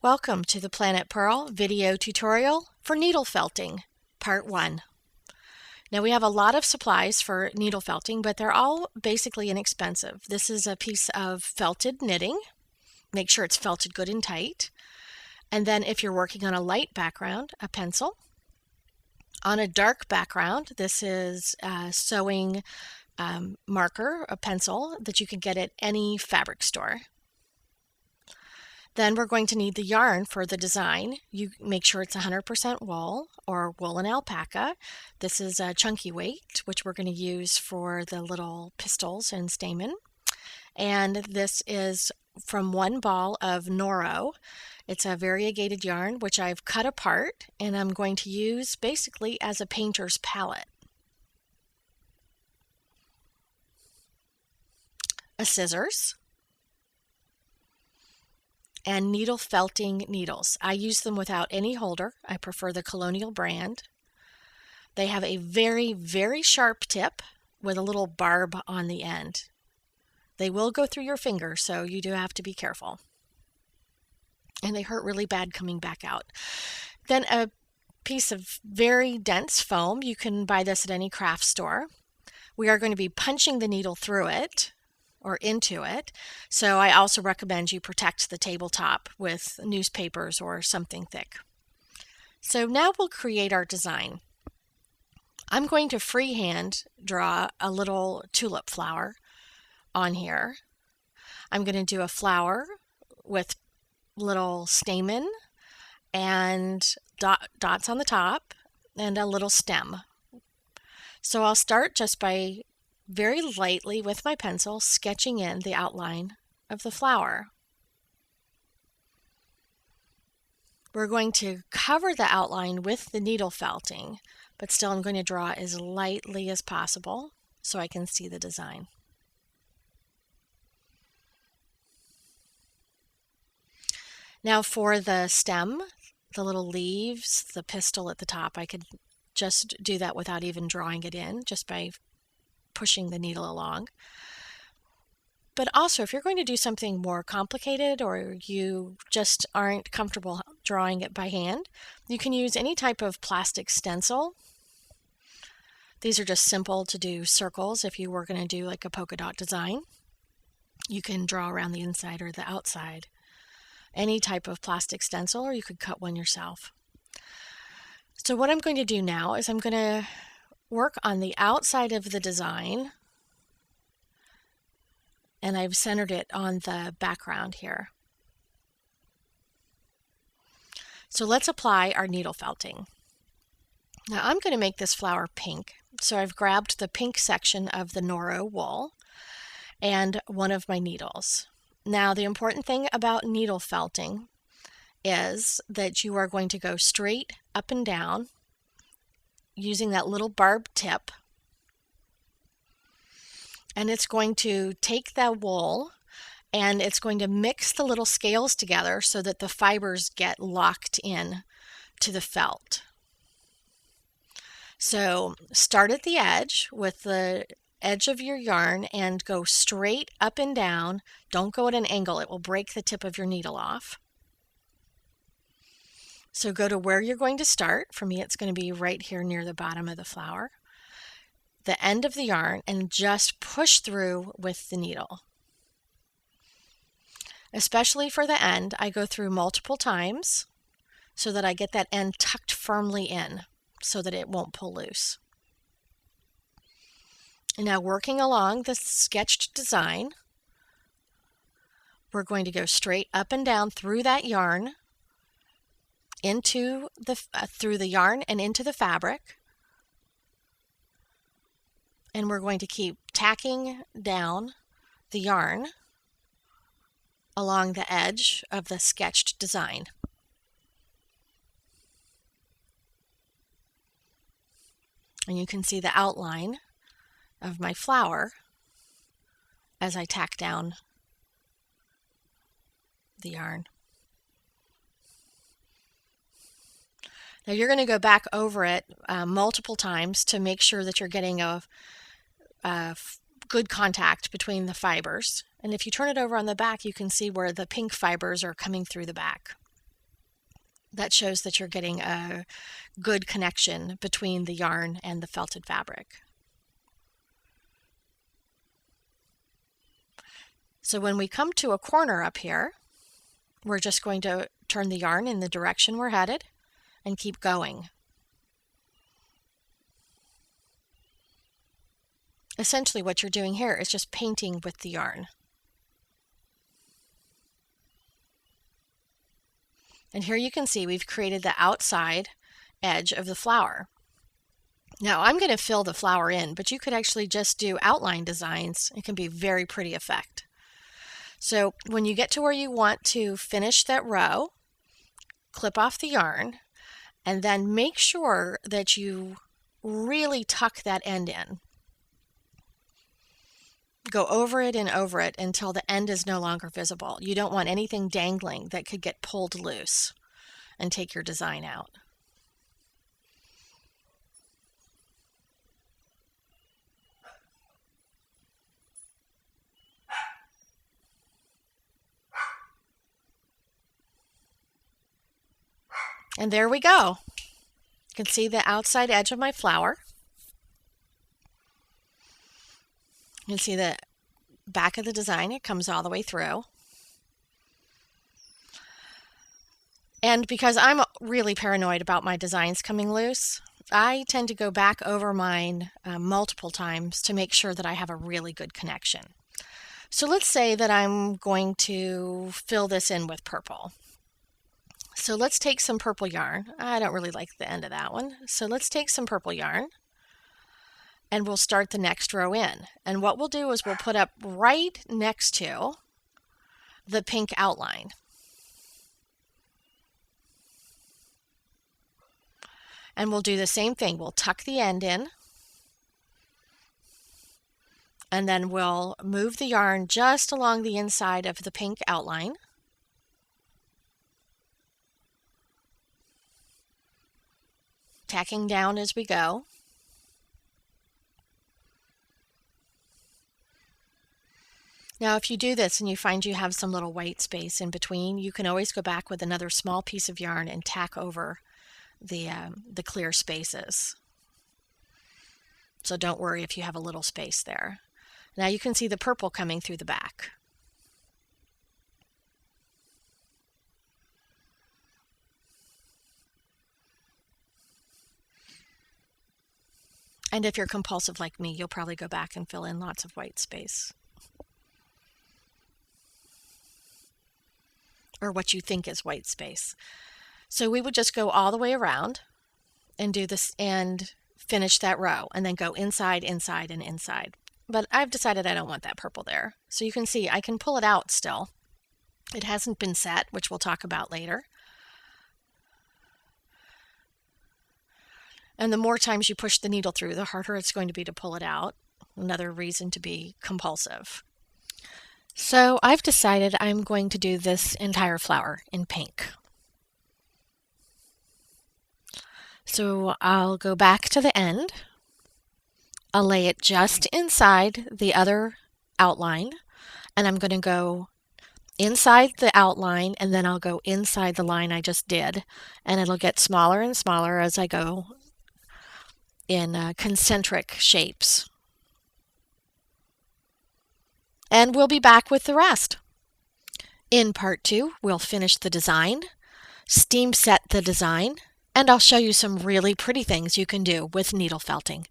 Welcome to the Planet Purl video tutorial for needle felting, part 1. Now we have a lot of supplies for needle felting, but they're all basically inexpensive. This is a piece of felted knitting. Make sure it's felted good and tight. And then if you're working on a light background, a pencil. On a dark background, this is a sewing marker, a pencil that you can get at any fabric store. Then we're going to need the yarn for the design. You make sure it's 100% wool or wool and alpaca. This is a chunky weight, which we're going to use for the little pistils and stamen. And this is from one ball of Noro. It's a variegated yarn, which I've cut apart, and I'm going to use basically as a painter's palette. A scissors. And needle felting needles. I use them without any holder. I prefer the Colonial brand. They have a very, very sharp tip with a little barb on the end. They will go through your finger, so you do have to be careful. And they hurt really bad coming back out. Then a piece of very dense foam. You can buy this at any craft store. We are going to be punching the needle through it or into it. So I also recommend you protect the tabletop with newspapers or something thick. So now we'll create our design. I'm going to freehand draw a little tulip flower on here. I'm going to do a flower with little stamen and dots on the top and a little stem. So I'll start just by very lightly with my pencil sketching in the outline of the flower. We're going to cover the outline with the needle felting, but still I'm going to draw as lightly as possible so I can see the design. Now for the stem, the little leaves, the pistil at the top, I could just do that without even drawing it in, just by pushing the needle along. But also, if you're going to do something more complicated or you just aren't comfortable drawing it by hand, you can use any type of plastic stencil. These are just simple to do circles. If you were going to do like a polka dot design, you can draw around the inside or the outside. Any type of plastic stencil, or you could cut one yourself. So what I'm going to do now is I'm going to work on the outside of the design, and I've centered it on the background here. So let's apply our needle felting. Now I'm going to make this flower pink, so I've grabbed the pink section of the Noro wool and one of my needles. Now the important thing about needle felting is that you are going to go straight up and down using that little barb tip, and it's going to take that wool and it's going to mix the little scales together so that the fibers get locked in to the felt. So start at the edge with the edge of your yarn and go straight up and down. Don't go at an angle, it will break the tip of your needle off. So go to where you're going to start. For me, it's going to be right here near the bottom of the flower, the end of the yarn, and just push through with the needle. Especially for the end, I go through multiple times so that I get that end tucked firmly in so that it won't pull loose. And now working along the sketched design, we're going to go straight up and down through that yarn, into the through the yarn and into the fabric, and we're going to keep tacking down the yarn along the edge of the sketched design. And you can see the outline of my flower as I tack down the yarn. Now you're going to go back over it multiple times to make sure that you're getting a good contact between the fibers. And if you turn it over on the back, you can see where the pink fibers are coming through the back. That shows that you're getting a good connection between the yarn and the felted fabric. So when we come to a corner up here, we're just going to turn the yarn in the direction we're headed and keep going. Essentially what you're doing here is just painting with the yarn. And here you can see we've created the outside edge of the flower. Now I'm going to fill the flower in, but you could actually just do outline designs. It can be a very pretty effect. So when you get to where you want to finish that row, clip off the yarn, and then make sure that you really tuck that end in. Go over it and over it until the end is no longer visible. You don't want anything dangling that could get pulled loose and take your design out. And there we go. You can see the outside edge of my flower. You can see the back of the design, it comes all the way through. And because I'm really paranoid about my designs coming loose, I tend to go back over mine multiple times to make sure that I have a really good connection. So let's say that I'm going to fill this in with purple. So let's take some purple yarn. I don't really like the end of that one. So let's take some purple yarn and we'll start the next row in. And what we'll do is we'll put up right next to the pink outline. And we'll do the same thing. We'll tuck the end in, and then we'll move the yarn just along the inside of the pink outline. Tacking down as we go. Now if you do this and you find you have some little white space in between, you can always go back with another small piece of yarn and tack over the clear spaces. So don't worry if you have a little space there. Now you can see the purple coming through the back. And if you're compulsive like me, you'll probably go back and fill in lots of white space. Or what you think is white space. So we would just go all the way around and do this and finish that row and then go inside, inside, and inside. But I've decided I don't want that purple there. So you can see I can pull it out still. It hasn't been set, which we'll talk about later. And the more times you push the needle through, the harder it's going to be to pull it out. Another reason to be compulsive. So I've decided I'm going to do this entire flower in pink. So I'll go back to the end. I'll lay it just inside the other outline, and I'm going to go inside the outline, and then I'll go inside the line I just did, and it'll get smaller and smaller as I go in concentric shapes. And we'll be back with the rest. In part 2, we'll finish the design, steam set the design, and I'll show you some really pretty things you can do with needle felting.